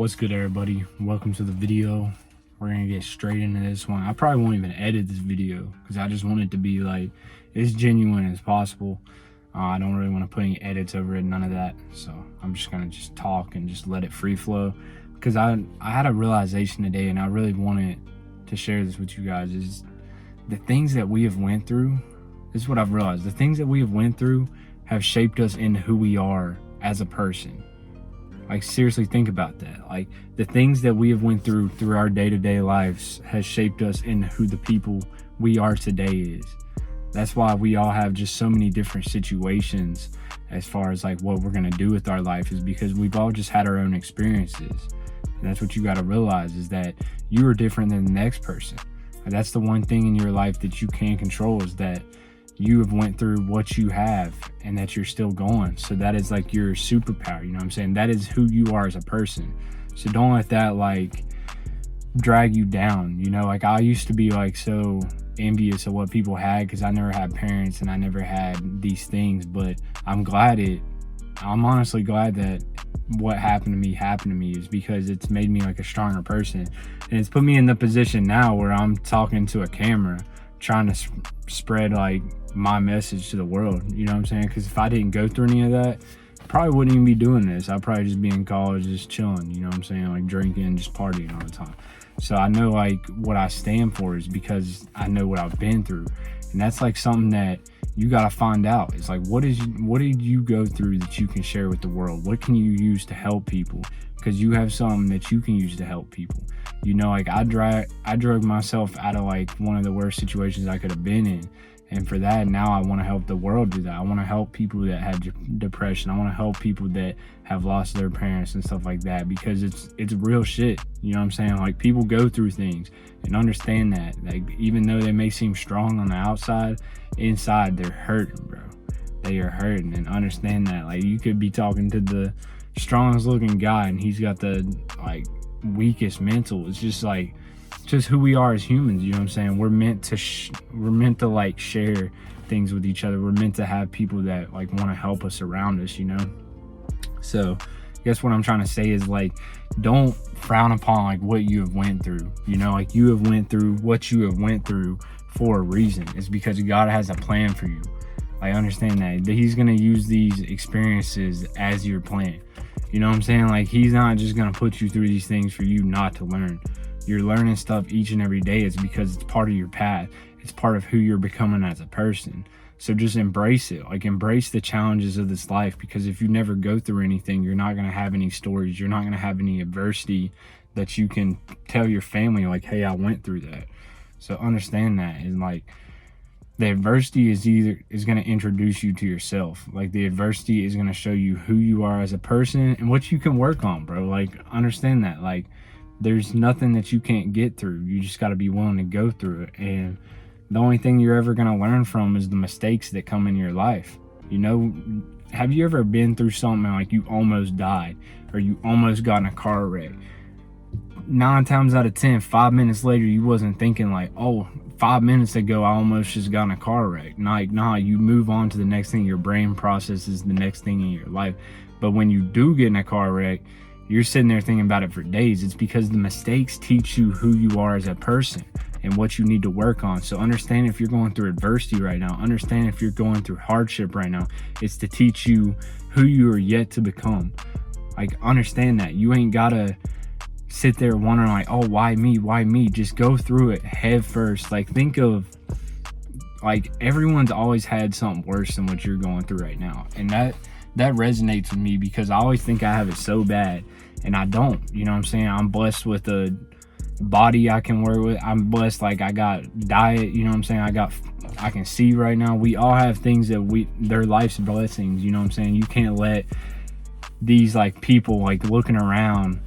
What's good, everybody? Welcome to the video. We're gonna get straight into this one. I probably won't even edit this video because I just want it to be like as genuine as possible. I don't really want to put any edits over it, none of that. So I'm just gonna talk and just let it free flow, because I had a realization today, and I really wanted to share this with you guys. Is the things that we have went through, this is what I've realized, the things that we have went through have shaped us into who we are as a person. Like, seriously, think about that. Like, the things that we have went through our day-to-day lives has shaped us into who the people we are today is. That's why we all have just so many different situations as far as like what we're gonna do with our life, is because we've all just had our own experiences. And that's what you gotta realize, is that you are different than the next person. And that's the one thing in your life that you can control, is that you have went through what you have and that you're still going. So that is like your superpower, you know what I'm saying? That is who you are as a person. So don't let that like drag you down, you know? Like, I used to be like so envious of what people had because I never had parents and I never had these things, but I'm honestly glad that what happened to me is because it's made me like a stronger person. And it's put me in the position now where I'm talking to a camera, trying to spread like my message to the world, you know what I'm saying? Because if I didn't go through any of that, I probably wouldn't even be doing this. I'd probably just be in college just chilling, you know what I'm saying? Like drinking, just partying all the time. So I know like what I stand for is because I know what I've been through. And that's like something that you got to find out. It's like, what did you go through that you can share with the world? What can you use to help people? Because you have something that you can use to help people. You know, like I drug myself out of like one of the worst situations I could have been in. And for that, now I want to help the world do that. I want to help people that had depression. I want to help people that have lost their parents and stuff like that, because it's real shit. You know what I'm saying? Like, people go through things, and understand that. Like, even though they may seem strong on the outside, inside they're hurting, bro. They are hurting, and understand that. Like, you could be talking to the strongest looking guy and he's got the like weakest mental. It's just like, just who we are as humans, you know what I'm saying? We're meant to like share things with each other. We're meant to have people that like want to help us around us, you know? So I guess what I'm trying to say is, like, don't frown upon like what you have went through, you know? Like, you have went through what you have went through for a reason. It's because God has a plan for you. I understand that he's going to use these experiences as your plan. You know what I'm saying? Like, he's not just going to put you through these things for you not to learn. You're learning stuff each and every day. It's because it's part of your path. It's part of who you're becoming as a person. So just embrace it. Like, embrace the challenges of this life, because if you never go through anything, you're not going to have any stories. You're not going to have any adversity that you can tell your family, like, hey, I went through that. So understand that. And like, the adversity is going to introduce you to yourself. Like, the adversity is going to show you who you are as a person and what you can work on, bro. Like, understand that. Like, there's nothing that you can't get through. You just got to be willing to go through it. And the only thing you're ever going to learn from is the mistakes that come in your life. You know, have you ever been through something like you almost died, or you almost got in a car wreck? 9 times out of 10, 5 minutes later, you wasn't thinking like, oh, 5 minutes ago I almost just got in a car wreck. Like, nah, you move on to the next thing. Your brain processes the next thing in your life. But when you do get in a car wreck, you're sitting there thinking about it for days. It's because the mistakes teach you who you are as a person and what you need to work on. So understand, if you're going through adversity right now, understand if you're going through hardship right now, it's to teach you who you are yet to become. Like, understand that. You ain't gotta sit there wondering like, oh, why me? Just go through it head first. Like, think of, like, everyone's always had something worse than what you're going through right now. And that resonates with me, because I always think I have it so bad, and I don't. You know what I'm saying? I'm blessed with a body I can work with. I'm blessed, like, I got diet, you know what I'm saying? I can see right now. We all have things that they're life's blessings, you know what I'm saying? You can't let these like people like looking around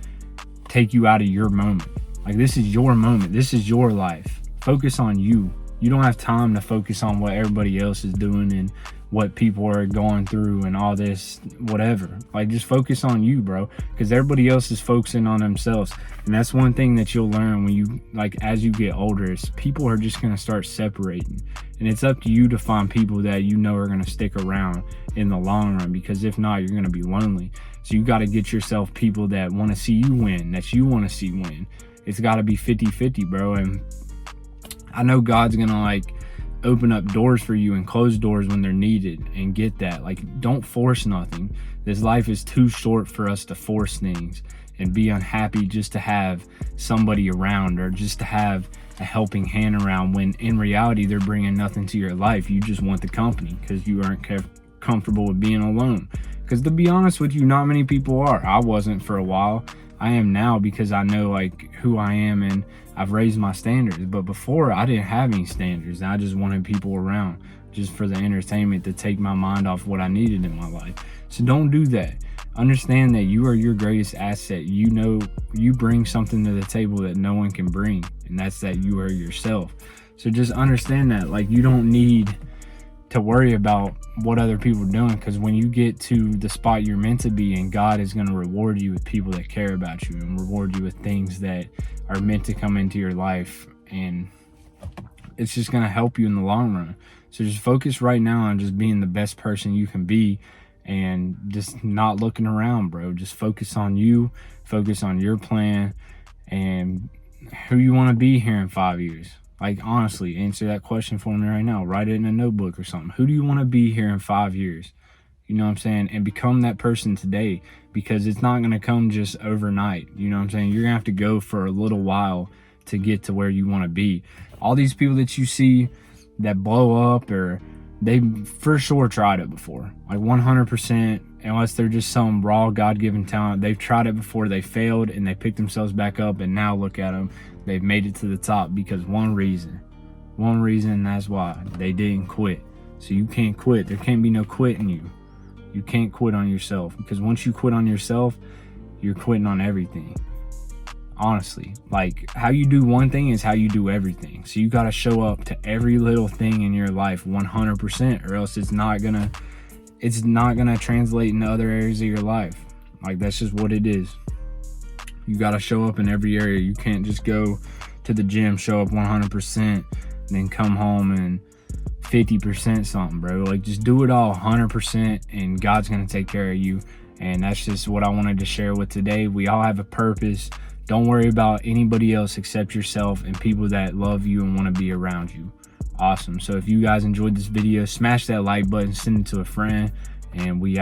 take you out of your moment. Like, this is your moment. This is your life. Focus on you. You don't have time to focus on what everybody else is doing and what people are going through and all this whatever. Like, just focus on you, bro, because everybody else is focusing on themselves. And that's one thing that you'll learn when you, like, as you get older, is people are just going to start separating, and it's up to you to find people that you know are going to stick around in the long run, because if not, you're going to be lonely. So you got to get yourself people that want to see you win, that you want to see win. It's got to be 50-50, bro. And I know God's going to, like, open up doors for you and close doors when they're needed, and get that. Like, don't force nothing. This life is too short for us to force things and be unhappy just to have somebody around, or just to have a helping hand around, when in reality they're bringing nothing to your life. You just want the company because you aren't comfortable with being alone. Because to be honest with you, not many people are. I wasn't for a while. I am now, because I know, like, who I am, and I've raised my standards. But before, I didn't have any standards, and I just wanted people around just for the entertainment, to take my mind off what I needed in my life. So don't do that. Understand that you are your greatest asset. You know, you bring something to the table that no one can bring, and that's that you are yourself. So just understand that, like, you don't need to worry about what other people are doing, because when you get to the spot you're meant to be, and God is going to reward you with people that care about you, and reward you with things that are meant to come into your life, and it's just going to help you in the long run. So just focus right now on just being the best person you can be, and just not looking around, bro. Just focus on you, focus on your plan, and who you want to be here in 5 years. Like, honestly, answer that question for me right now. Write it in a notebook or something. Who do you want to be here in 5 years? You know what I'm saying? And become that person today, because it's not going to come just overnight. You know what I'm saying? You're going to have to go for a little while to get to where you want to be. All these people that you see that blow up, or they for sure tried it before. Like 100%, unless they're just some raw God-given talent. They've tried it before, they failed, and they picked themselves back up, and now look at them. They've made it to the top because one reason, and that's why they didn't quit. So you can't quit. There can't be no quitting you. You can't quit on yourself, because once you quit on yourself, you're quitting on everything. Honestly, like, how you do one thing is how you do everything. So you got to show up to every little thing in your life 100%, or else it's not gonna translate into other areas of your life. Like, that's just what it is. You got to show up in every area. You can't just go to the gym, show up 100%, and then come home and 50% something, bro. Like, just do it all 100%, and God's going to take care of you. And that's just what I wanted to share with today. We all have a purpose. Don't worry about anybody else except yourself and people that love you and want to be around you. Awesome. So if you guys enjoyed this video, smash that like button, send it to a friend, and we out.